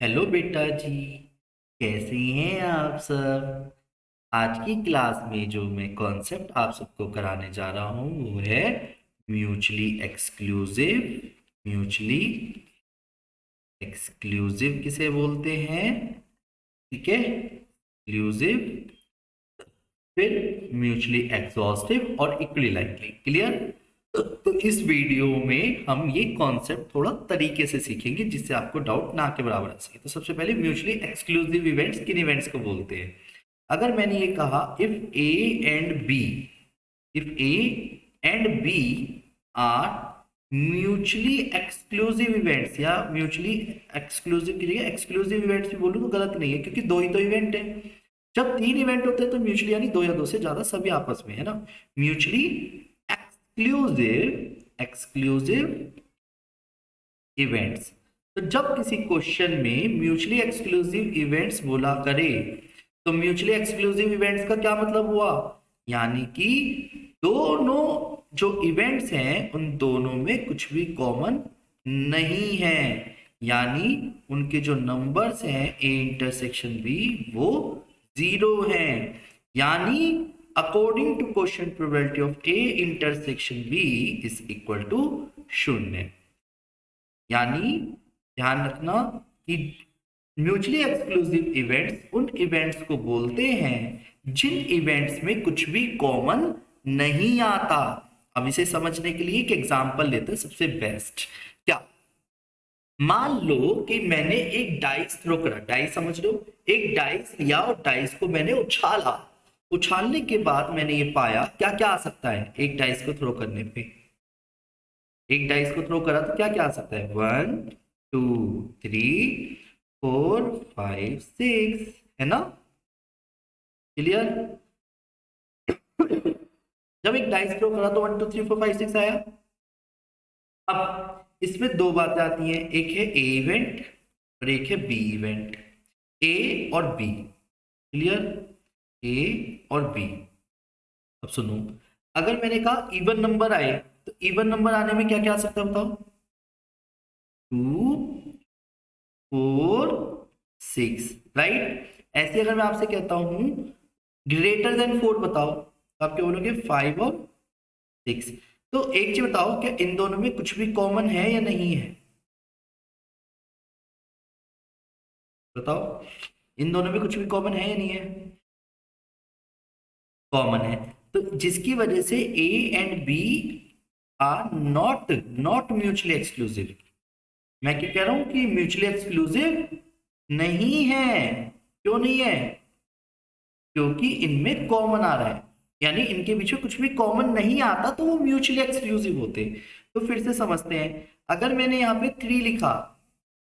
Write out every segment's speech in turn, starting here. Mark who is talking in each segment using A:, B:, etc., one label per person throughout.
A: Hello बेटा जी। कैसे हैं आप सब। आज की क्लास में जो मैं कॉन्सेप्ट आप सबको कराने जा रहा हूँ वो है म्यूचुअली एक्सक्लूसिव। म्यूचुअली एक्सक्लूसिव किसे बोलते हैं? ठीक है, एक्सक्लूसिव, फिर म्यूचुअली एग्जॉस्टिव और इक्वली लाइकली। क्लियर? तो इस वीडियो में हम ये कॉन्सेप्ट थोड़ा तरीके से सीखेंगे जिससे आपको डाउट ना के बराबर आ सके। तो सबसे पहले म्यूचुअली एक्सक्लूसिव इवेंट्स किन इवेंट्स को बोलते हैं? अगर मैंने ये कहा if A and B are mutually exclusive events, या म्यूचुअली एक्सक्लूसिव की जगह एक्सक्लूसिव इवेंट्स भी बोलूँ तो गलत नहीं है, क्योंकि दो ही तो इवेंट है। जब तीन इवेंट होते हैं तो म्यूचुअली यानी दो या दो से ज्यादा सभी आपस में, है ना। Mutually exclusive exclusive events. तो जब किसी क्वेश्चन में म्यूचुअली एक्सक्लूसिव इवेंट्स बोला करे तो म्यूचुअली एक्सक्लूसिव इवेंट्स का क्या मतलब हुआ? यानी कि दोनों जो इवेंट्स हैं उन दोनों में कुछ भी कॉमन नहीं है, यानी उनके जो नंबर्स हैं ए इंटरसेक्शन बी वो जीरो हैं। यानी according to question probability of A intersection B is equal to शून्य। यानी ध्यान रखना कि म्यूचुअली एक्सक्लूसिव इवेंट्स उन इवेंट्स को बोलते हैं जिन इवेंट्स में कुछ भी कॉमन नहीं आता। अब इसे समझने के लिए एक एग्जांपल लेते हैं, सबसे बेस्ट। क्या, मान लो कि मैंने एक डाइस थ्रो करा, डाइस समझ लो, एक डाइस लिया और डाइस को मैंने उछाला। उछालने के बाद मैंने ये पाया क्या क्या आ सकता है एक डाइस को थ्रो करने पे। एक डाइस को थ्रो करा तो क्या क्या आ सकता है? 1 2 3 4 5 6, है ना। क्लियर? जब एक डाइस थ्रो करा तो 1 2 3 4 5 6 आया। अब इसमें दो बातें आती हैं, एक है ए इवेंट और एक है बी इवेंट। ए और बी। क्लियर? ए और बी। अब सुनो, अगर मैंने कहा इवन नंबर आए तो इवन नंबर आने में क्या क्या आ सकता है बताओ? 2 4 6, राइट। ऐसे अगर मैं आपसे कहता हूं ग्रेटर देन 4 बताओ तो आप क्या बोलोगे? 5 और 6। तो एक चीज बताओ, क्या इन दोनों में कुछ भी कॉमन है या नहीं है? बताओ, इन दोनों में कुछ भी कॉमन है या नहीं है? कॉमन है। तो जिसकी वजह से A and B are not not mutually exclusive. मैं क्या कह रहा हूं कि म्यूचुअली एक्सक्लूसिव नहीं है। क्यों नहीं है? क्योंकि इनमें कॉमन आ रहा है, यानी इनके बीच में कुछ भी कॉमन नहीं आता तो वो म्यूचुअली एक्सक्लूसिव होते। तो फिर से समझते हैं, अगर मैंने यहाँ पे 3 लिखा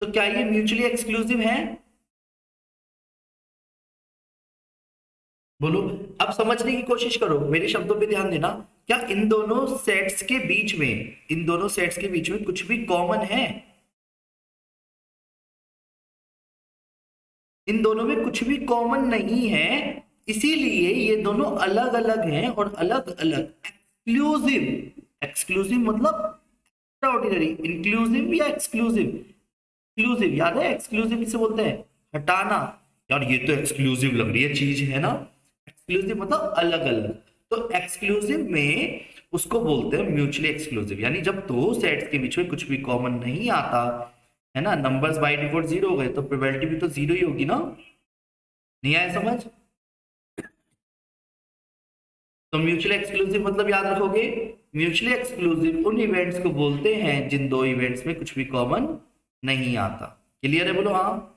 A: तो क्या ये म्यूचुअली एक्सक्लूसिव है? बोलो। अब समझने की कोशिश करो, मेरे शब्दों पे ध्यान देना। क्या इन दोनों सेट्स के बीच में, इन दोनों सेट्स के बीच में कुछ भी कॉमन है? इन दोनों में कुछ भी कॉमन नहीं है, इसीलिए ये दोनों अलग अलग हैं और अलग अलग एक्सक्लूसिव। एक्सक्लूसिव मतलब ऑर्डिनरी, इंक्लूसिव या एक्सक्लूसिव? एक्सक्लूसिव याद है, एक्सक्लूसिव किसे बोलते हैं? हटाना। यार ये तो एक्सक्लूसिव लग रही है चीज, है ना। एक्सक्लूसिव मतलब अलग अलग। तो एक्सक्लूसिव में उसको बोलते हैं म्यूचुअली एक्सक्लूसिव, यानी जब दो सेट्स के बीच में कुछ भी कॉमन नहीं आता, है ना, नंबर्स बाय डिफॉल्ट जीरो हो गए तो प्रोबेबिलिटी भी तो जीरो ही होगी ना। नहीं आया समझ? तो म्यूचुअली एक्सक्लूसिव मतलब याद रखोगे, म्यूचुअली एक्सक्लूसिव उन इवेंट्स को बोलते हैं जिन दो इवेंट्स में कुछ भी कॉमन नहीं आता। क्लियर है? बोलो हाँ।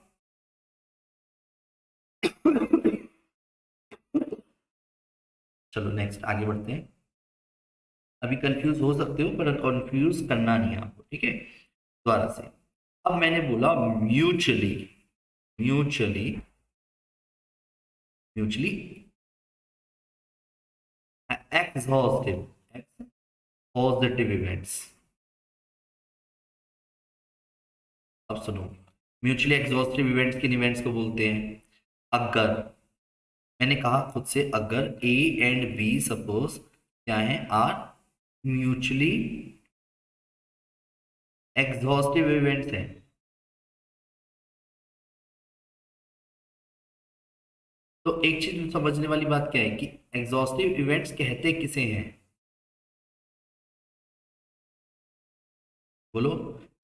A: चलो नेक्स्ट आगे बढ़ते हैं। अभी कंफ्यूज हो सकते हो पर कंफ्यूज करना नहीं है आपको, ठीक है। दोबारा से, अब मैंने बोला mutually, mutually mutually exhaustive, exhaustive events. अब सुनो, म्यूचुअली एक्सहॉस्टिव इवेंट्स किन इवेंट्स को बोलते हैं? अगर मैंने कहा खुद से, अगर ए एंड बी सपोज क्या है, आर म्यूचुअली एग्जॉस्टिव इवेंट्स हैं। तो एक चीज समझने वाली बात क्या है कि एग्जॉस्टिव इवेंट्स कहते किसे हैं? बोलो।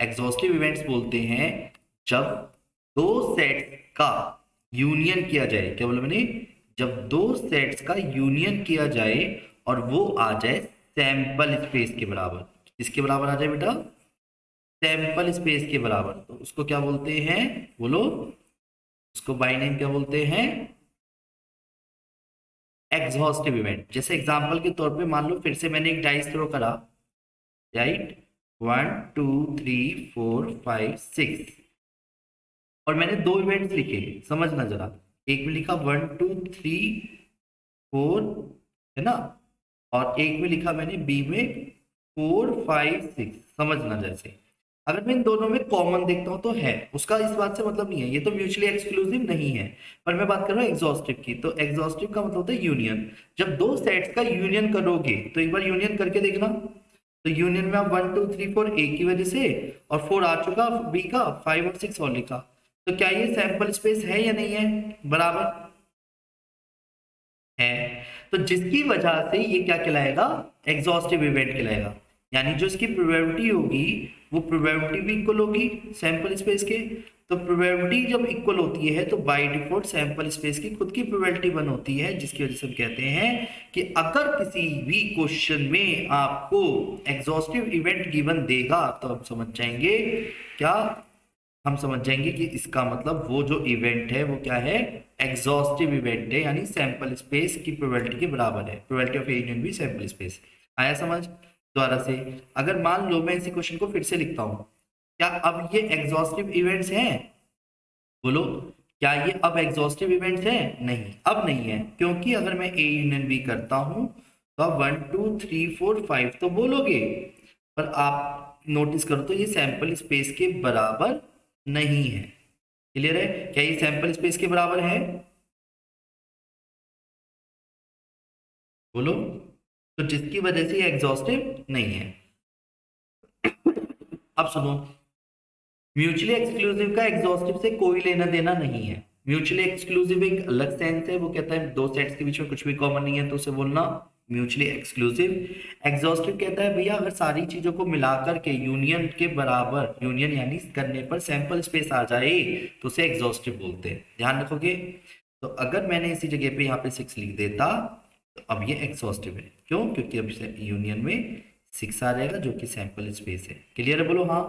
A: एग्जॉस्टिव इवेंट्स बोलते हैं जब दो सेट्स का यूनियन किया जाए। क्या बोला मैंने? जब दो सेट्स का यूनियन किया जाए और वो आ जाए सैंपल स्पेस के बराबर। किसके बराबर आ जाए बेटा? सैंपल स्पेस के बराबर। तो उसको क्या बोलते हैं? बोलो। उसको बाय नेम क्या बोलते हैं? Exhaustive event. जैसे एग्जांपल के तौर पे मान लो फिर से मैंने एक डाइस थ्रो करा, राइट? 1 2 3 4 5 6 और मैंने दो इवेंट्स लिखे, समझना जरा। एक में लिखा 1 2 3 4, है ना? और एक में लिखा मैंने बी में 4 5 6। समझना जैसे अगर मैं इन दोनों में कॉमन देखता हूं तो है, उसका इस बात से मतलब नहीं है, ये तो म्यूचुअली एक्सक्लूसिव नहीं है। पर मैं बात कर रहा हूँ एग्जॉस्टिव की, तो एग्जॉस्टिव का मतलब होता है यूनियन। जब दो सेट्स का यूनियन करोगे तो एक बार यूनियन करके देखना। तो यूनियन में आप 1 2 3 4 ए की वजह से और 4 आ चुका बी का, 5 और 6 और लिखा। तो क्या ये सैंपल स्पेस है या नहीं है? बराबर है। तो जिसकी वजह से ये क्या कहलाएगा? एग्जॉस्टिव इवेंट कहलाएगा। यानी जो इसकी प्रोबेबिलिटी होगी वो प्रोबेबिलिटी भी इक्वल होगी सैंपल स्पेस के। तो प्रोबेबिलिटी जब इक्वल होती है तो बाय डिफॉल्ट सैंपल स्पेस की खुद की प्रोबेबिलिटी वन होती है, जिसकी वजह से हम कहते हैं कि अगर किसी भी क्वेश्चन में आपको एग्जॉस्टिव इवेंट गिवन देगा तो हम समझ जाएंगे क्या? हम समझ जाएंगे कि इसका मतलब वो जो इवेंट है वो क्या है? एग्जॉस्टिव इवेंट है, यानी सैंपल स्पेस की प्रोबेबिलिटी के बराबर है। Probability of A union B sample space. आया समझ? दोबारा से अगर मान लो मैं इसी क्वेश्चन को फिर से लिखता हूं, क्या अब ये एग्जॉस्टिव इवेंट्स हैं? बोलो। क्या ये अब एग्जॉस्टिव इवेंट्स हैं? नहीं, अब नहीं है, क्योंकि अगर मैं ए यूनियन बी करता हूं तो आप 1 2 3 4 5 तो बोलोगे, पर आप नोटिस करो तो ये सैंपल स्पेस के बराबर नहीं है। क्लियर है? क्या ये सैंपल स्पेस के बराबर है? बोलो। तो जिसकी वजह से ये एग्जॉस्टिव नहीं है। अब सुनो, म्यूचुअली एक्सक्लूसिव का एग्जॉस्टिव से कोई लेना देना नहीं है। म्यूचुअली एक्सक्लूसिव एक अलग सेंस है, वो कहता है दो सेट्स के बीच में कुछ भी कॉमन नहीं है तो उसे बोलना म्यूचुअली एक्सक्लूसिव। एग्जॉस्टिव कहता है भैया अगर सारी चीजों को मिलाकर के यूनियन के बराबर, यूनियन यानी करने पर सैंपल स्पेस आ जाए तो उसे एग्जॉस्टिव बोलते हैं। ध्यान रखोगे? तो अगर मैंने इसी जगह पे यहाँ पे 6 लिख देता तो अब ये एग्जॉस्टिव है। क्यों? क्योंकि अब यूनियन में 6 आ जाएगा जो कि सैंपल स्पेस है। क्लियर है? बोलो हाँ।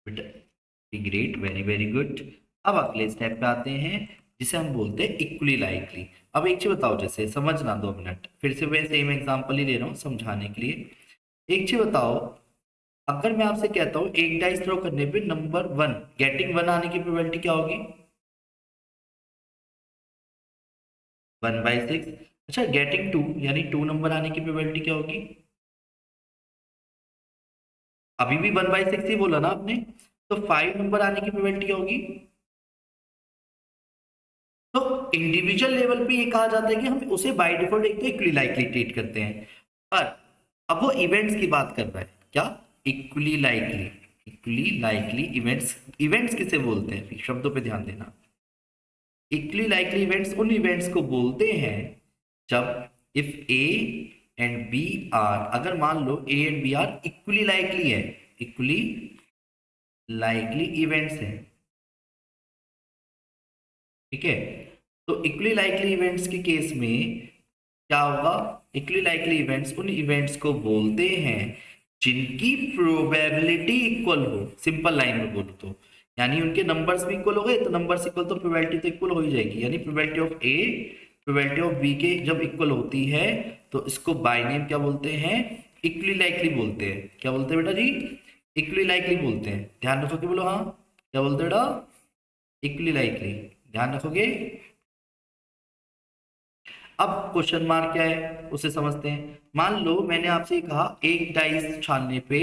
A: Great, very very good. अब अगले स्टेप पे आते हैं जिसे हम बोलते हैं इक्वली लाइकली। अब एक चीज बताओ, जैसे समझना 2 मिनट, फिर से मैं सेम एग्जांपल ही ले रहा हूँ समझाने के लिए। एक चीज बताओ, अगर मैं आपसे कहता हूँ एक डाइस थ्रो करने पे नंबर 1 गेटिंग 1 आने की प्रोबेबिलिटी क्या होगी? 1/6। अच्छा, गेटिंग 2 यानी 2 नंबर आने की प्रोबेबिलिटी क्या होगी? अभी भी 1/6 ही बोला ना आपने। तो 5 नंबर आने की प्रोबेबिलिटी क्या होगी? तो इंडिविजुअल लेवल पे ये कहा जाता है कि हम उसे बाय डिफॉल्ट एक तो इक्वली लाइकली ट्रीट करते हैं। पर अब वो इवेंट्स की बात कर रहा है। क्या? Equally likely. Equally likely events, events किसे बोलते हैं? शब्दों पे ध्यान देना। इक्वली लाइकली इवेंट्स उन इवेंट्स को बोलते हैं जब if A and B are, अगर मान लो A and B are equally likely है, इक्वली लाइकली इवेंट्स है, ठीक है? तो इक्वली लाइकली इवेंट्स के केस में क्या होगा? इक्वली लाइकली इवेंट्स उन इवेंट्स को बोलते हैं जिनकी प्रोबेबिलिटी इक्वल हो। सिंपल लाइन में बोलो तो, यानी उनके नंबर्स भी इक्वल हो गए, तो नंबर्स इक्वल तो प्रोबेबिलिटी तो इक्वल हो ही जाएगी। यानी probability of A probability of B के जब इक्वल होती है तो इसको बाय नेम क्या बोलते हैं? इक्वली लाइकली बोलते हैं। क्या बोलते हैं बेटा जी? इक्वली लाइकली बोलते हैं। ध्यान रखोगे? बोलो हाँ। क्या बोलते हैं बेटा? Equally likely. ध्यान रखोगे? अब क्वेश्चन मार्क क्या है उसे समझते हैं। मान लो मैंने आपसे कहा एक डाइस छानने पे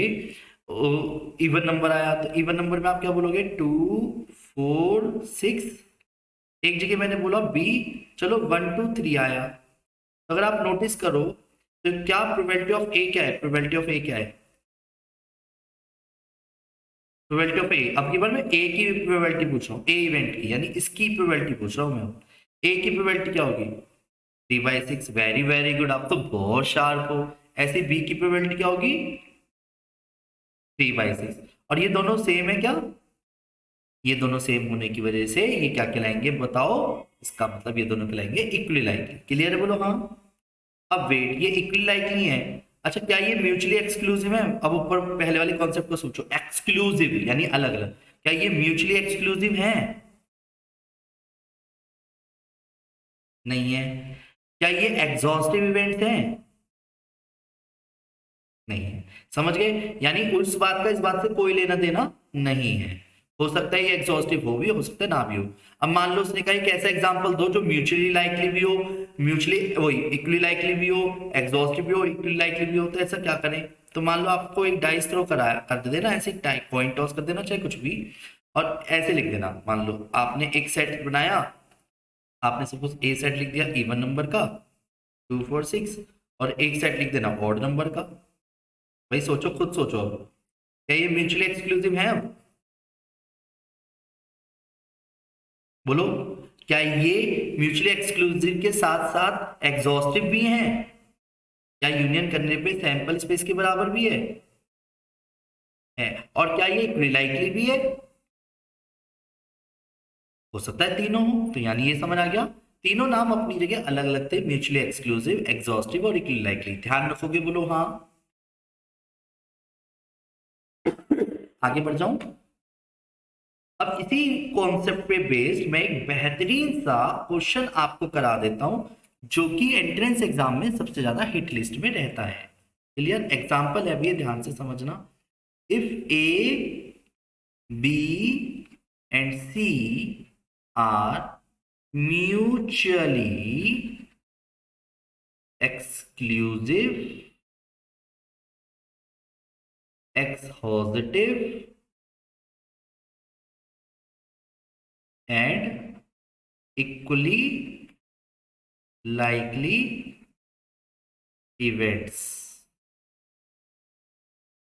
A: इवन नंबर आया, तो इवन नंबर में आप क्या बोलोगे? 2 4 6। एक जगह मैंने बोला बी, चलो 1 2 3 आया। तो अगर आप नोटिस करो तो क्या प्रोबेबिलिटी ऑफ ए क्या है? प्रोबेबिलिटी ऑफ ए क्या है? प्रोबेबिलिटी ऑफ ए, अब की बार मैं ए की प्रोबेबिलिटी पूछ रहा हूँ, ए इवेंट की, यानी इसकी प्रोबेबिलिटी पूछ रहा हूँ मैं। ए की प्रोबेबिलिटी क्या होगी? 3/6। वेरी वेरी गुड, आप तो बहुत शार्प हो। ऐसे बी की प्रोबेबिलिटी क्या होगी? 3/6। और ये दोनों सेम है क्या? ये दोनों सेम होने की वजह से ये क्या कहलाएंगे बताओ? इसका मतलब ये दोनों कहलाएंगे इक्वली लाइकली। क्लियर है, बोलो हाँ। अब वेट, ये इक्वली लाइकली है। अच्छा, क्या ये म्यूचुअली एक्सक्लूसिव है? अब ऊपर पहले वाले कॉन्सेप्ट को सोचो, एक्सक्लूसिव यानी अलग अलग, क्या ये म्यूचुअली एक्सक्लूसिव है? नहीं है। क्या ये एग्जॉस्टिव इवेंट्स हैं? नहीं है। समझ गए? यानी उस बात का इस बात से कोई लेना देना नहीं है। हो सकता है ये एग्जॉस्टिव हो सकता है ना भी हो। अब मान लो उसने कहा एक ऐसा एग्जांपल दो जो म्यूचुअली लाइकली भी हो, म्यूचुअली वही इक्वली लाइकली भी हो, एग्जॉस्टिव भी हो, इक्वली लाइकली भी हो। तो ऐसा क्या करें? तो मान लो आपको एक डाइस थ्रो कराया, कर देना ऐसे, कॉइन टॉस कर देना, चाहे कुछ भी, और ऐसे लिख देना। मान लो आपने एक सेट बनाया, आपने सपोज ए सेट लिख दिया इवन नंबर का 2 4 6, और एक सेट लिख देना ऑड नंबर का। भाई सोचो, खुद सोचो, अब क्या ये म्यूचुअली एक्सक्लूसिव है? अब बोलो, क्या ये म्यूचुअली एक्सक्लूसिव के साथ साथ एग्जॉस्टिव भी हैं? क्या यूनियन करने पे सैंपल स्पेस के बराबर भी है? और क्या ये इक्विलाइकली भी है? हो सकता है तीनों हो, तो यानी ये समझ आ गया, तीनों नाम अपनी जगह अलग अलग थे, म्यूचुअली एक्सक्लूसिव, एग्जॉस्टिव और इक्विलाइकली। ध्यान रखोगे, बोलो हाँ। आगे बढ़ जाऊं। अब इसी कॉन्सेप्ट पे बेस्ड मैं एक बेहतरीन सा क्वेश्चन आपको करा देता हूं, जो कि एंट्रेंस एग्जाम में सबसे ज्यादा हिट लिस्ट में रहता है। क्लियर? एग्जाम्पल है, अभी ध्यान से समझना। If A B and C are mutually exclusive, exhaustive and equally likely events,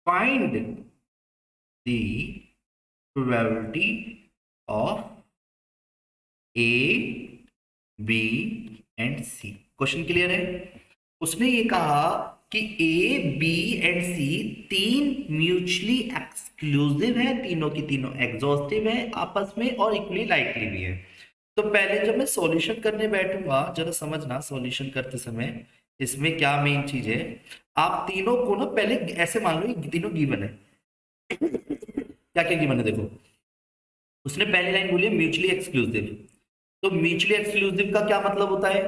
A: find the probability of A, B and C। Question clear है? उसने ये कहा कि ए बी एंड सी तीन म्यूचुअली एक्सक्लूसिव है, तीनों की तीनों एग्जॉस्टिव है आपस में, और इक्वली लाइकली भी है। तो पहले जब मैं सॉल्यूशन करने बैठूंगा, जरा समझना सॉल्यूशन करते समय इसमें क्या मेन चीज है। आप तीनों को ना पहले ऐसे मान लो ये तीनों गिवन है। क्या क्या गिवन है देखो। उसने पहली लाइन बोली है म्यूचुअली एक्सक्लूसिव। तो म्यूचुअली एक्सक्लूसिव का क्या मतलब होता है?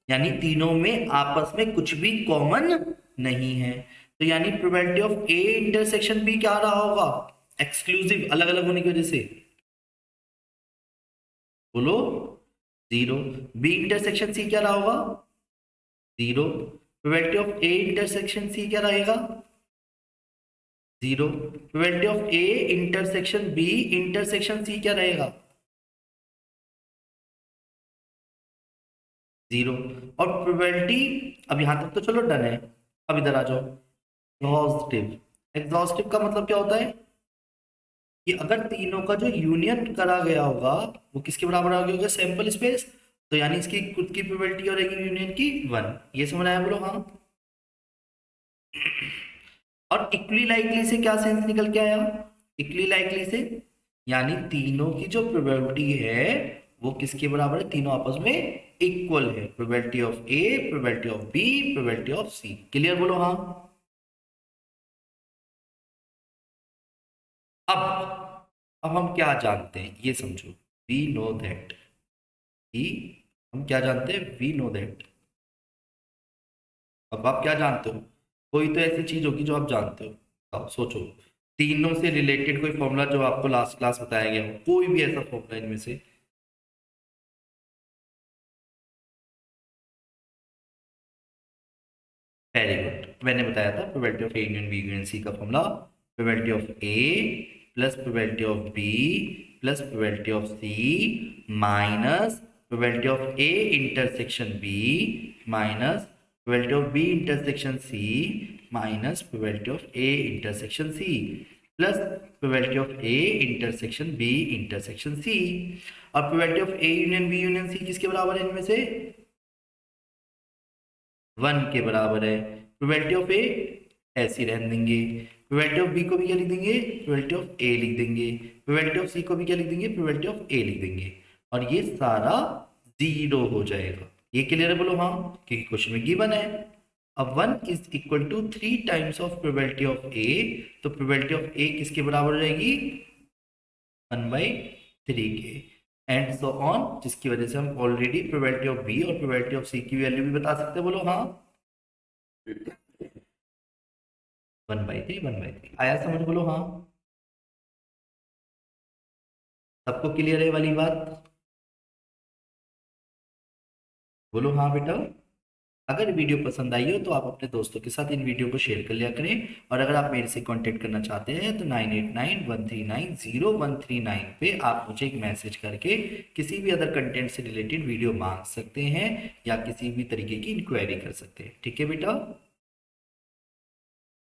A: यानी तीनों में आपस में कुछ भी कॉमन नहीं है। तो यानी probability of A intersection B क्या रहा होगा? एक्सक्लूसिव, अलग अलग होने की वजह से। बोलो 0। बी इंटरसेक्शन सी क्या रहा होगा? 0। Probability of A intersection C क्या रहेगा? 0। Probability of A intersection B intersection C क्या रहेगा? 0। और प्रोबेबिलिटी, अब यहां तक तो चलो डन है। अब इधर आ जाओ, एग्जॉस्टिव। एग्जॉस्टिव का मतलब क्या होता है? कि अगर तीनों का जो यूनियन करा गया होगा वो किसके बराबर आ गया होगा? Sample space. तो यानी इसकी खुद की प्रोबेबिलिटी और यूनियन की 1। ये समझ आया, बोलो हाँ। और इक्वली लाइकली से क्या सेंस निकल के आया? इक्वली लाइकली से यानी तीनों की जो प्रोबेबिलिटी है वो किसके बराबर है? तीनों आपस में इक्वल है। Probability of A, probability of B, probability of C. Clear, बोलो हाँ। अब हम क्या जानते हैं ये समझो। वी नो दैट, ही, हम क्या जानते हैं? We know that. अब आप क्या जानते हो? कोई तो ऐसी चीज होगी जो आप जानते हो। अब सोचो, तीनों से रिलेटेड कोई फॉर्मूला जो आपको लास्ट क्लास बताया गया हो, कोई भी ऐसा फॉर्मूला इनमें से। वेरी गुड, मैंने बताया था probability of A union B union C का formula probability of A plus probability of B plus probability of C minus probability of A intersection B minus probability of B intersection C minus probability of A intersection C. Plus probability of A intersection B intersection C. और probability of A union B union C किसके बराबर है इनमें से? 1 के बराबर है। Probability of ए ऐसी रहने देंगे, प्रोबेबिलिटी ऑफ बी को भी क्या लिख देंगे? प्रोबेबिलिटी ऑफ ए लिख देंगे, प्रोबेबिलिटी ऑफ सी को भी क्या लिख देंगे? प्रोबेबिलिटी ऑफ ए लिख देंगे, और ये सारा 0 हो जाएगा। ये क्लियर है? बोलो हाँ, क्योंकि क्वेश्चन में गिवन है। अब 1 is equal to 3 times of probability of A, तो प्रोबेबिलिटी ऑफ ए किसके बराबर हो जाएगी? 1/3 के, एंड सो ऑन, जिसकी वजह से हम ऑलरेडी प्रोबेबिलिटी ऑफ बी और प्रोबेबिलिटी ऑफ सी की वैल्यू भी बता सकते हैं। बोलो हाँ, 1/3 आया समझ? बोलो हाँ, सबको क्लियर है वाली बात? बोलो हाँ बेटा। अगर वीडियो पसंद आई हो तो आप अपने दोस्तों के साथ इन वीडियो को शेयर कर लिया करें, और अगर आप मेरे से कांटेक्ट करना चाहते हैं तो 9891390139 पे आप मुझे एक मैसेज करके किसी भी अदर कंटेंट से रिलेटेड वीडियो मांग सकते हैं या किसी भी तरीके की इंक्वायरी कर सकते हैं। ठीक है बेटा?